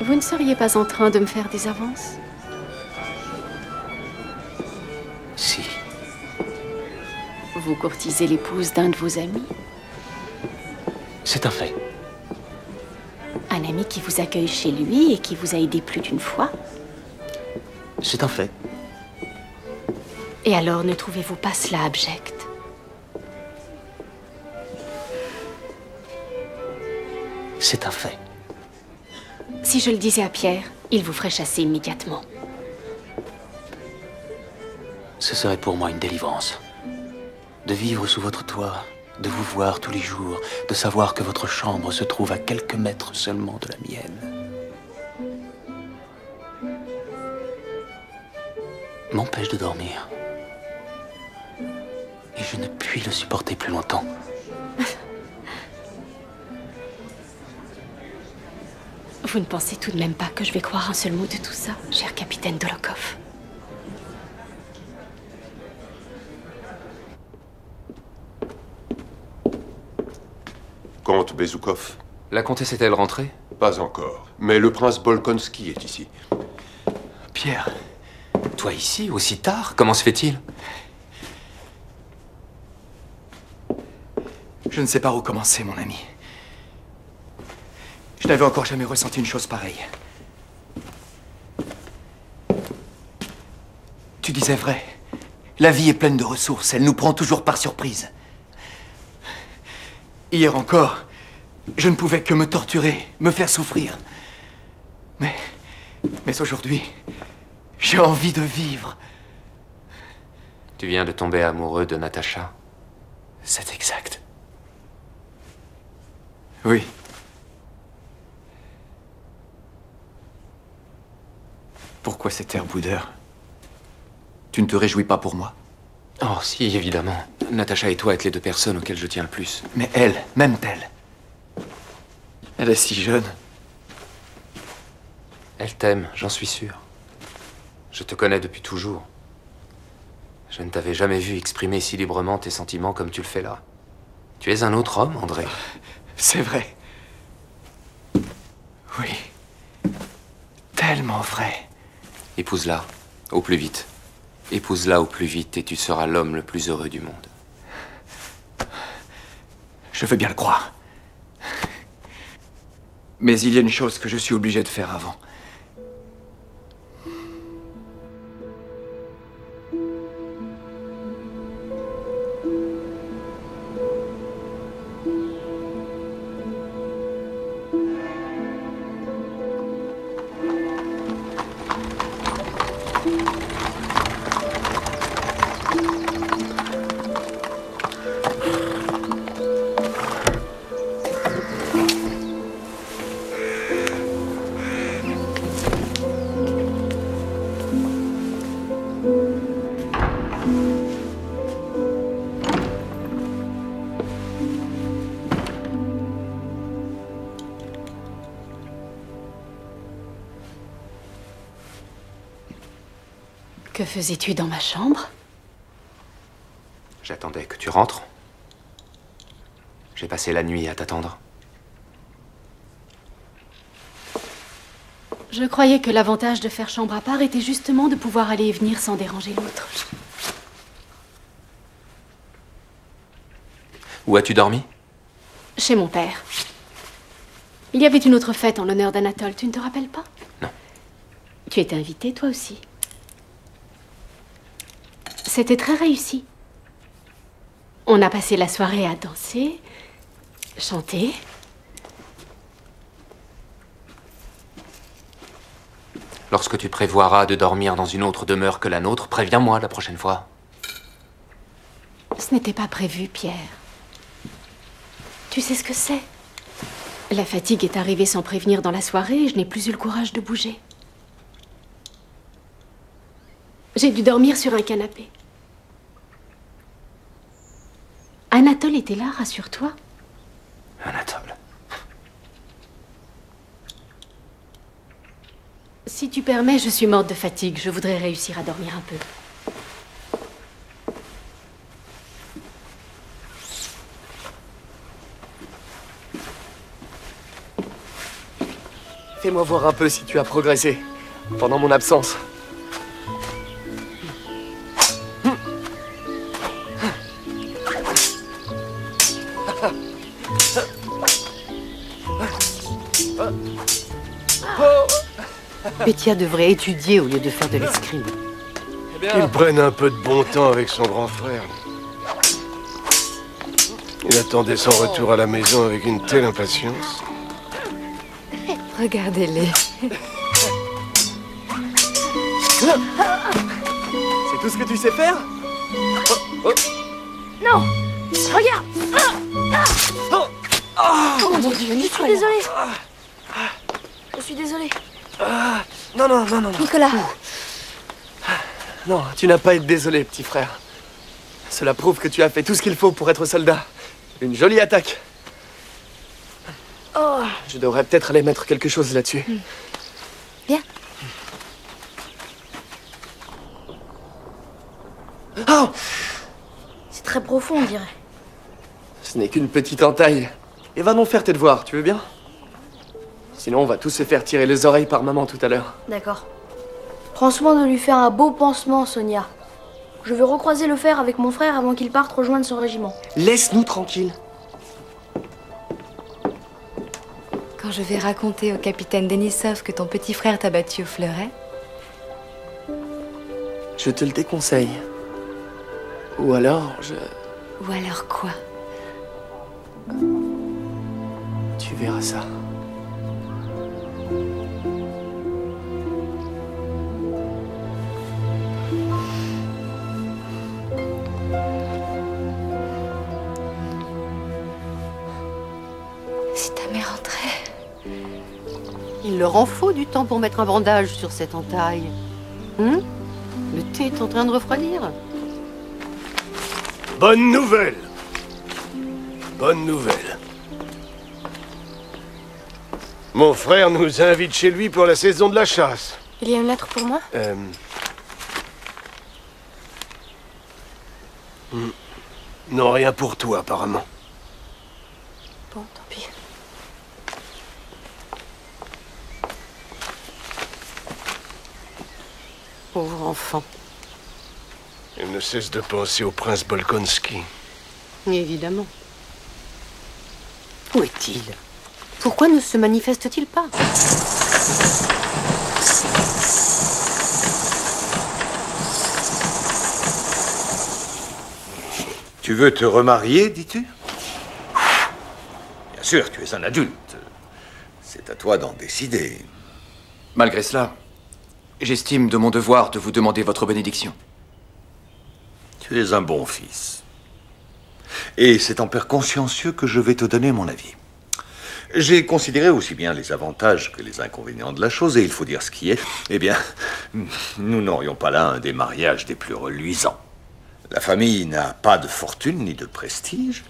Vous ne seriez pas en train de me faire des avances? Si. Vous courtisez l'épouse d'un de vos amis? C'est un fait. Un ami qui vous accueille chez lui et qui vous a aidé plus d'une fois? C'est un fait. Et alors, ne trouvez-vous pas cela abject? C'est un fait. Si je le disais à Pierre, il vous ferait chasser immédiatement. Ce serait pour moi une délivrance. De vivre sous votre toit, de vous voir tous les jours, de savoir que votre chambre se trouve à quelques mètres seulement de la mienne. M'empêche de dormir. Et je ne puis le supporter plus longtemps. Vous ne pensez tout de même pas que je vais croire un seul mot de tout ça, cher capitaine Dolokhov? Comte Bezoukov? La comtesse est-elle rentrée? Pas encore. Mais le prince Bolkonski est ici. Pierre, toi ici, aussi tard? Comment se fait-il? Je ne sais pas où commencer, mon ami. Je n'avais encore jamais ressenti une chose pareille. Tu disais vrai. La vie est pleine de ressources. Elle nous prend toujours par surprise. Hier encore, je ne pouvais que me torturer, me faire souffrir. Mais aujourd'hui, j'ai envie de vivre. Tu viens de tomber amoureux de Natacha? C'est exact. Oui. Pourquoi cet air boudeur? Tu ne te réjouis pas pour moi? Oh, si, évidemment. Natacha et toi êtes les deux personnes auxquelles je tiens le plus. Mais elle, m'aime-t-elle? Elle est si jeune. Elle t'aime, j'en suis sûr. Je te connais depuis toujours. Je ne t'avais jamais vu exprimer si librement tes sentiments comme tu le fais là. Tu es un autre homme, André. C'est vrai. Oui. Tellement vrai. Épouse-la, au plus vite. Épouse-la au plus vite et tu seras l'homme le plus heureux du monde. Je veux bien le croire. Mais il y a une chose que je suis obligé de faire avant. Que faisais-tu dans ma chambre? J'attendais que tu rentres. J'ai passé la nuit à t'attendre. Je croyais que l'avantage de faire chambre à part était justement de pouvoir aller et venir sans déranger l'autre. Où as-tu dormi? Chez mon père. Il y avait une autre fête en l'honneur d'Anatole, tu ne te rappelles pas? Non. Tu étais invité, toi aussi. C'était très réussi. On a passé la soirée à danser, chanter. Lorsque tu prévoiras de dormir dans une autre demeure que la nôtre, préviens-moi la prochaine fois. Ce n'était pas prévu, Pierre. Tu sais ce que c'est? La fatigue est arrivée sans prévenir dans la soirée et je n'ai plus eu le courage de bouger. J'ai dû dormir sur un canapé. Anatole était là, rassure-toi. Anatole. Si tu permets, je suis morte de fatigue. Je voudrais réussir à dormir un peu. Fais-moi voir un peu si tu as progressé pendant mon absence. Pétia devrait étudier au lieu de faire de l'escrime. Qu'il prenne un peu de bon temps avec son grand frère. Il attendait son retour à la maison avec une telle impatience. Regardez-les. C'est tout ce que tu sais faire? Non! Regarde! Oh mon Dieu, je suis désolée. Je suis désolée. Non, non, non, non. Nicolas! Non, tu n'as pas à être désolé, petit frère. Cela prouve que tu as fait tout ce qu'il faut pour être soldat. Une jolie attaque. Oh. Je devrais peut-être aller mettre quelque chose là-dessus. Viens. Oh! C'est très profond, on dirait. Ce n'est qu'une petite entaille. Et va donc faire tes devoirs, tu veux bien? Sinon, on va tous se faire tirer les oreilles par maman tout à l'heure. D'accord. Prends soin de lui faire un beau pansement, Sonia. Je veux recroiser le fer avec mon frère avant qu'il parte rejoindre son régiment. Laisse-nous tranquilles. Quand je vais raconter au capitaine Denisov que ton petit frère t'a battu au fleuret, Je te le déconseille. Ou alors, ou alors quoi? tu verras ça. Si ta mère rentrait... Il leur en faut du temps pour mettre un bandage sur cette entaille. Le thé est en train de refroidir. Bonne nouvelle. Bonne nouvelle. Mon frère nous invite chez lui pour la saison de la chasse. Il y a une lettre pour moi? Non, rien pour toi, apparemment. Bon, tant pis. Pauvre enfant. Il ne cesse de penser au prince Bolkonski. Évidemment. Où est-il? Pourquoi ne se manifeste-t-il pas? Tu veux te remarier, dis-tu? Bien sûr, tu es un adulte. C'est à toi d'en décider. Malgré cela, j'estime de mon devoir de vous demander votre bénédiction. Tu es un bon fils. Et c'est en père consciencieux que je vais te donner mon avis. J'ai considéré aussi bien les avantages que les inconvénients de la chose, et il faut dire ce qui est. Eh bien, nous n'aurions pas là un des mariages des plus reluisants. La famille n'a pas de fortune ni de prestige.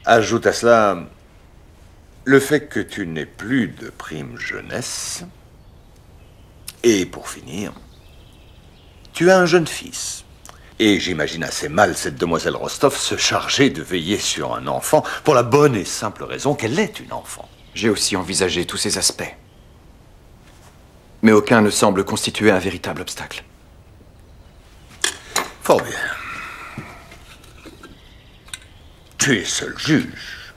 Ajoute à cela le fait que tu n'aies plus de prime jeunesse. Et pour finir, tu as un jeune fils. Et j'imagine assez mal cette demoiselle Rostov se charger de veiller sur un enfant pour la bonne et simple raison qu'elle est une enfant. J'ai aussi envisagé tous ces aspects. Mais aucun ne semble constituer un véritable obstacle. Fort bien. Tu es seul juge.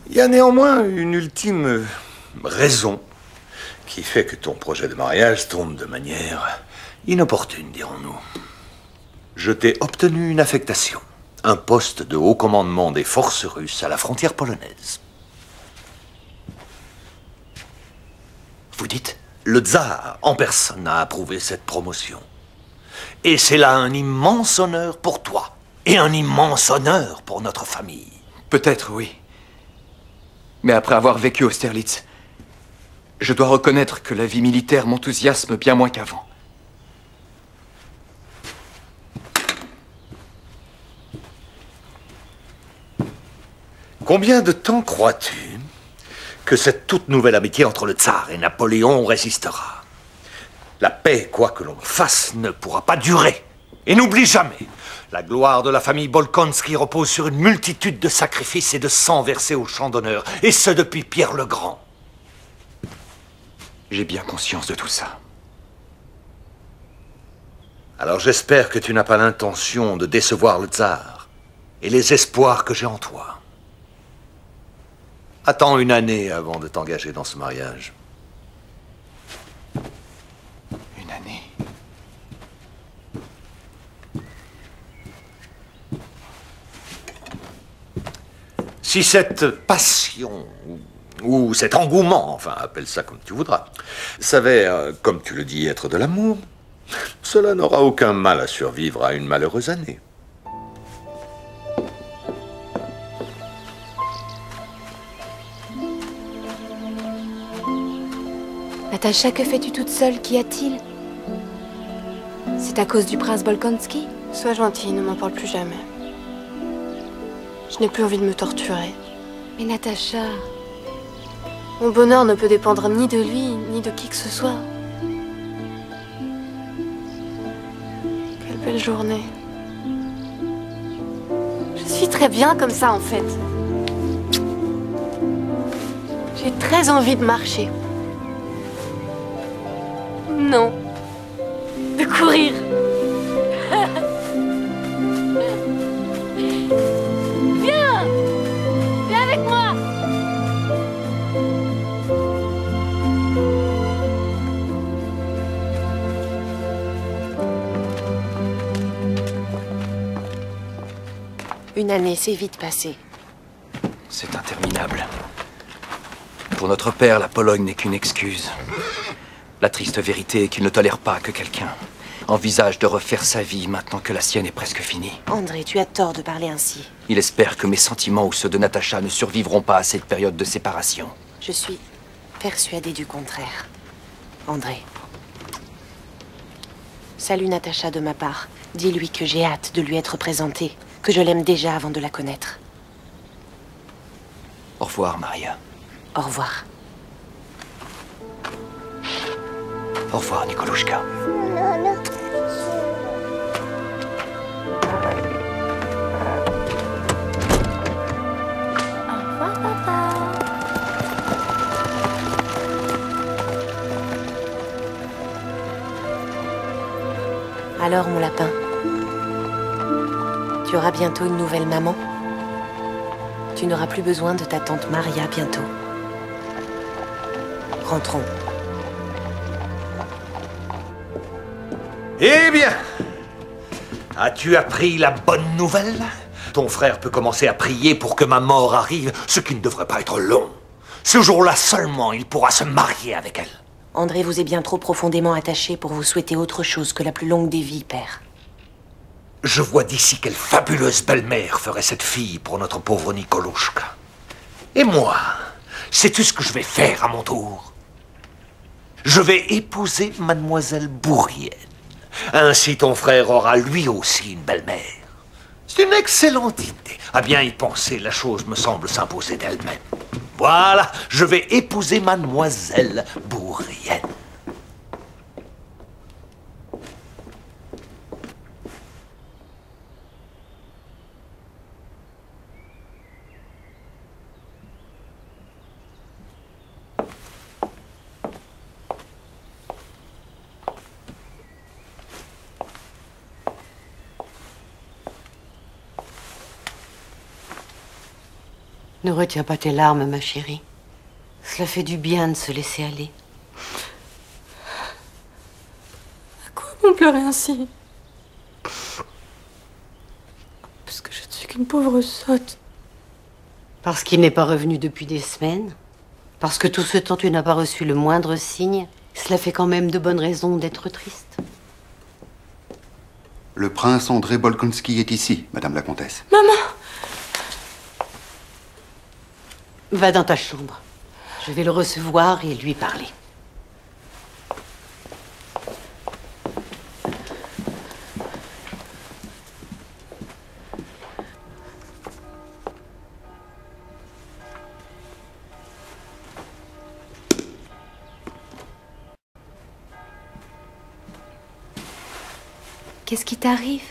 Il y a néanmoins une ultime raison qui fait que ton projet de mariage tombe de manière inopportune, dirons-nous. Je t'ai obtenu une affectation, un poste de haut commandement des forces russes à la frontière polonaise. Vous dites? Le tsar en personne a approuvé cette promotion. Et c'est là un immense honneur pour toi. Et un immense honneur pour notre famille. Peut-être, oui. Mais après avoir vécu à Austerlitz, je dois reconnaître que la vie militaire m'enthousiasme bien moins qu'avant. Combien de temps crois-tu que cette toute nouvelle amitié entre le tsar et Napoléon résistera? La paix, quoi que l'on fasse, ne pourra pas durer. Et n'oublie jamais, la gloire de la famille Bolkonski repose sur une multitude de sacrifices et de sang versés au champ d'honneur, et ce depuis Pierre le Grand. J'ai bien conscience de tout ça. Alors j'espère que tu n'as pas l'intention de décevoir le tsar et les espoirs que j'ai en toi. Attends une année avant de t'engager dans ce mariage. Une année. Si cette passion, ou cet engouement, enfin appelle ça comme tu voudras, s'avère, comme tu le dis, être de l'amour, cela n'aura aucun mal à survivre à une malheureuse année. Natacha, que fais-tu toute seule? Qu'y a-t-il? C'est à cause du prince Bolkonsky? Sois gentille, ne m'en parle plus jamais. Je n'ai plus envie de me torturer. Mais Natacha... Mon bonheur ne peut dépendre ni de lui, ni de qui que ce soit. Quelle belle journée. Je suis très bien comme ça, en fait. J'ai très envie de marcher. Non. De courir. Viens! Viens avec moi! Une année, c'est vite passé. C'est interminable. Pour notre père, la Pologne n'est qu'une excuse. La triste vérité est qu'il ne tolère pas que quelqu'un envisage de refaire sa vie maintenant que la sienne est presque finie. André, tu as tort de parler ainsi. Il espère que mes sentiments ou ceux de Natacha ne survivront pas à cette période de séparation. Je suis persuadée du contraire. André. Salue Natacha de ma part. Dis-lui que j'ai hâte de lui être présentée, que je l'aime déjà avant de la connaître. Au revoir, Maria. Au revoir. Au revoir, Nikolushka. Alors, mon lapin, tu auras bientôt une nouvelle maman. Tu n'auras plus besoin de ta tante Maria bientôt. Rentrons. Eh bien, as-tu appris la bonne nouvelle? Ton frère peut commencer à prier pour que ma mort arrive, ce qui ne devrait pas être long. Ce jour-là seulement, il pourra se marier avec elle. André vous est bien trop profondément attaché pour vous souhaiter autre chose que la plus longue des vies, père. Je vois d'ici quelle fabuleuse belle-mère ferait cette fille pour notre pauvre Nikolushka. Et moi, sais-tu ce que je vais faire à mon tour? Je vais épouser mademoiselle Bourrienne. Ainsi ton frère aura lui aussi une belle-mère. C'est une excellente idée. À bien y penser, la chose me semble s'imposer d'elle-même. Voilà, je vais épouser mademoiselle Bourrienne. Ne retiens pas tes larmes, ma chérie. Cela fait du bien de se laisser aller. À quoi bon pleurer ainsi? Parce que je ne suis qu'une pauvre sotte. Parce qu'il n'est pas revenu depuis des semaines. Parce que tout ce temps, tu n'as pas reçu le moindre signe. Cela fait quand même de bonnes raisons d'être triste. Le prince André Bolkonsky est ici, Madame la Comtesse. Maman! Va dans ta chambre. Je vais le recevoir et lui parler. Qu'est-ce qui t'arrive?